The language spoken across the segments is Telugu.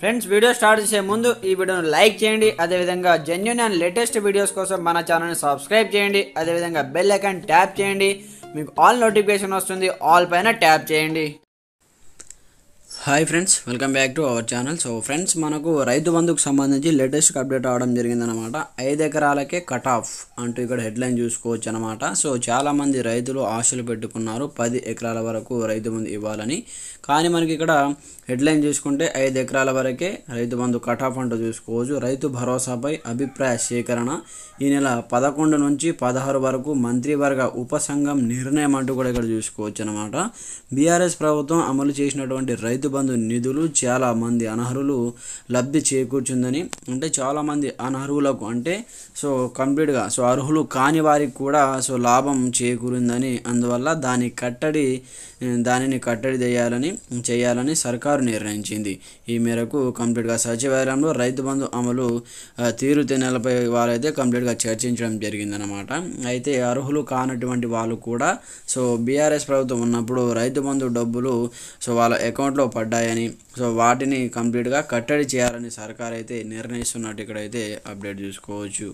ఫ్రెండ్స్, వీడియో స్టార్ట్ చేసే ముందు ఈ వీడియోను లైక్ చేయండి. అదేవిధంగా జెన్యూన్ అండ్ లేటెస్ట్ వీడియోస్ కోసం మన ఛానల్ని సబ్స్క్రైబ్ చేయండి. అదేవిధంగా బెల్ ఐకాన్ ట్యాప్ చేయండి. మీకు ఆల్ నోటిఫికేషన్ వస్తుంది. ఆల్ పైన ట్యాప్ చేయండి. Hi friends, welcome back to our channel. So friends, మనకు రైతు బంధుకు సంబంధించి లేటెస్ట్ అప్డేట్ అవడం జరిగిందనమాట. 5 ఎకరాలకే కట్ ఆఫ్ అంటూ ఇక్కడ హెడ్లైన్ చూసుకోవచ్చు అనమాట. సో చాలామంది రైతులు ఆశలు పెట్టుకున్నారు 10 ఎకరాల వరకు రైతు బంధు ఇవ్వాలని. కానీ మనకి ఇక్కడ హెడ్లైన్ చూసుకుంటే 5 ఎకరాల వరకే రైతు బంధు కట్ ఆఫ్ అంటూ చూసుకోవచ్చు. రైతు భరోసాపై అభిప్రాయ సేకరణ ఈ నెల 11 నుంచి 16 వరకు మంత్రివర్గ ఉపసంఘం నిర్ణయం అంటూ కూడా ఇక్కడ చూసుకోవచ్చు అనమాట. బీఆర్ఎస్ ప్రభుత్వం అమలు చేసినటువంటి రైతు బంధు నిధులు చాలా మంది అనర్హులు లబ్ధి చేకూర్చుందని, అంటే చాలామంది అనర్హులకు అంటే సో కంప్లీట్గా సో అర్హులు కాని వారికి కూడా సో లాభం చేకూరిందని, అందువల్ల దానిని కట్టడి చేయాలని సర్కారు నిర్ణయించింది. ఈ మేరకు కంప్లీట్గా సచివాలయంలో రైతు బంధు అమలు తీరుతెన్నులపై వాళ్ళైతే కంప్లీట్గా చర్చించడం జరిగిందనమాట. అయితే అర్హులు కానటువంటి వాళ్ళు కూడా సో బీఆర్ఎస్ ప్రభుత్వం ఉన్నప్పుడు రైతు బంధు డబ్బులు సో వాళ్ళ అకౌంట్లో పడ్డాయని, సో వాటిని కంప్లీట్గా కట్టడి చేయాలని సర్కార్ అయితే నిర్ణయిస్తున్నట్టు ఇక్కడైతే అప్డేట్ చూసుకోవచ్చు.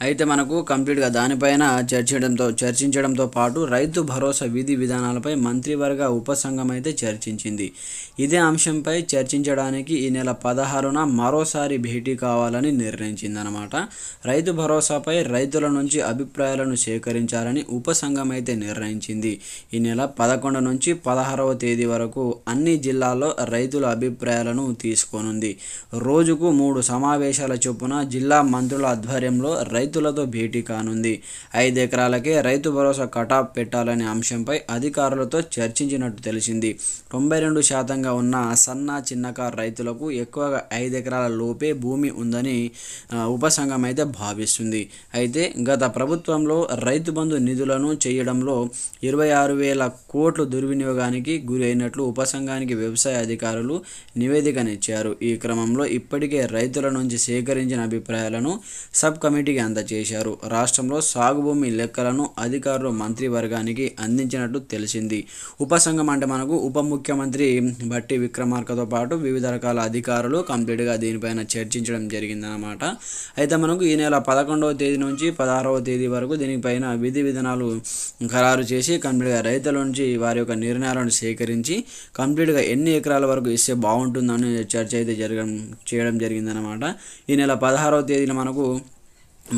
అయితే మనకు కంప్లీట్గా దానిపైన చర్చించడంతో పాటు రైతు భరోసా విధి విధానాలపై మంత్రివర్గ ఉపసంఘం అయితే చర్చించింది. ఇదే అంశంపై చర్చించడానికి ఈ నెల 16న మరోసారి భేటీ కావాలని నిర్ణయించిందనమాట. రైతు భరోసాపై రైతుల నుంచి అభిప్రాయాలను సేకరించాలని ఉపసంఘం అయితే నిర్ణయించింది. ఈ నెల 11 నుంచి 16వ తేదీ వరకు అన్ని జిల్లాల్లో రైతుల అభిప్రాయాలను తీసుకోనుంది. రోజుకు 3 సమావేశాల చొప్పున జిల్లా మంత్రుల ఆధ్వర్యంలో రైతులతో భేటీ కానుంది. 5 ఎకరాలకే రైతు భరోసా కటాఫ్ పెట్టాలనే అంశంపై అధికారులతో చర్చించినట్టు తెలిసింది. 92% ఉన్న సన్న చిన్నకారు రైతులకు ఎక్కువగా 5 ఎకరాల లోపే భూమి ఉందని ఉపసంఘం అయితే భావిస్తుంది. అయితే గత ప్రభుత్వంలో రైతు బంధు నిధులను చేయడంలో 26,000 కోట్లు దుర్వినియోగానికి గురి అయినట్లు ఉపసంఘానికి వ్యవసాయ అధికారులు నివేదికనిచ్చారు. ఈ క్రమంలో ఇప్పటికే రైతుల నుంచి సేకరించిన అభిప్రాయాలను సబ్ కమిటీకి అందజేశారు. రాష్ట్రంలో సాగు భూమి లెక్కలను అధికారులు మంత్రివర్గానికి అందించినట్లు తెలిసింది. ఉపసంఘం అంటే మనకు ఉప ముఖ్యమంత్రి బట్టి విక్రమార్కతో పాటు వివిధ రకాల అధికారులు కంప్లీట్గా దీనిపైన చర్చించడం జరిగిందనమాట. అయితే మనకు ఈ నెల 11వ తేదీ నుంచి 16వ తేదీ వరకు దీనిపైన విధి విధానాలు ఖరారు చేసి కంప్లీట్గా రైతుల నుంచి వారి యొక్క నిర్ణయాలను సేకరించి కంప్లీట్గా ఎన్ని ఎకరాల వరకు ఇస్తే బాగుంటుందని చర్చ అయితే చేయడం జరిగిందనమాట. ఈ నెల 16వ తేదీన మనకు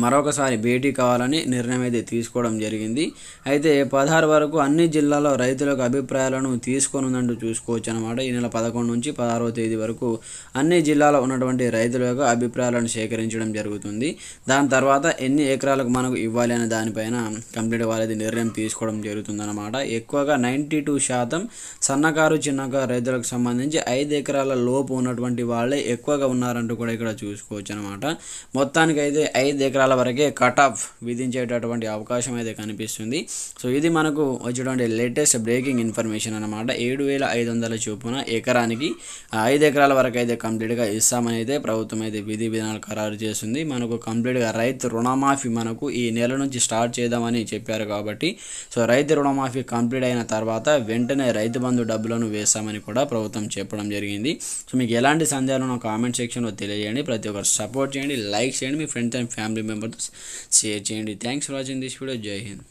మరొకసారి భేటీ కావాలని నిర్ణయం అయితే తీసుకోవడం జరిగింది. అయితే 16 వరకు అన్ని జిల్లాల్లో రైతులకు అభిప్రాయాలను తీసుకొనుందంటూ చూసుకోవచ్చు అనమాట. ఈ నెల 11 నుంచి 16వ తేదీ వరకు అన్ని జిల్లాలో ఉన్నటువంటి రైతుల యొక్క అభిప్రాయాలను సేకరించడం జరుగుతుంది. దాని తర్వాత ఎన్ని ఎకరాలకు మనకు ఇవ్వాలి అనే దానిపైన కంప్లీట్ వాళ్ళది నిర్ణయం తీసుకోవడం జరుగుతుందన్నమాట. ఎక్కువగా 92% సన్నకారు చిన్నకారు రైతులకు సంబంధించి 5 ఎకరాల లోపు ఉన్నటువంటి వాళ్ళే ఎక్కువగా ఉన్నారంటూ కూడా ఇక్కడ చూసుకోవచ్చు అనమాట. మొత్తానికైతే 5 ఎకరాల వరకే కట్ ఆఫ్ విధించేటటువంటి అవకాశం అయితే కనిపిస్తుంది. సో ఇది మనకు వచ్చేటువంటి లేటెస్ట్ బ్రేకింగ్ ఇన్ఫర్మేషన్ అనమాట. 7,500 చొప్పున ఎకరానికి 5 ఎకరాల వరకు అయితే కంప్లీట్గా ఇస్తామని అయితే ప్రభుత్వం అయితే విధి విధానాలు ఖరారు చేస్తుంది. మనకు కంప్లీట్గా రైతు రుణమాఫీ మనకు ఈ నెల నుంచి స్టార్ట్ చేద్దామని చెప్పారు కాబట్టి సో రైతు రుణమాఫీ కంప్లీట్ అయిన తర్వాత వెంటనే రైతు బంధు డబ్బులను వేస్తామని కూడా ప్రభుత్వం చెప్పడం జరిగింది. సో మీకు ఎలాంటి సందేహాలు కామెంట్ సెక్షన్లో తెలియజేయండి. ప్రతి ఒక్కరు సపోర్ట్ చేయండి, లైక్ చేయండి, మీ friends and family members share చేయండి. Thanks for watching this video. Jai Hind.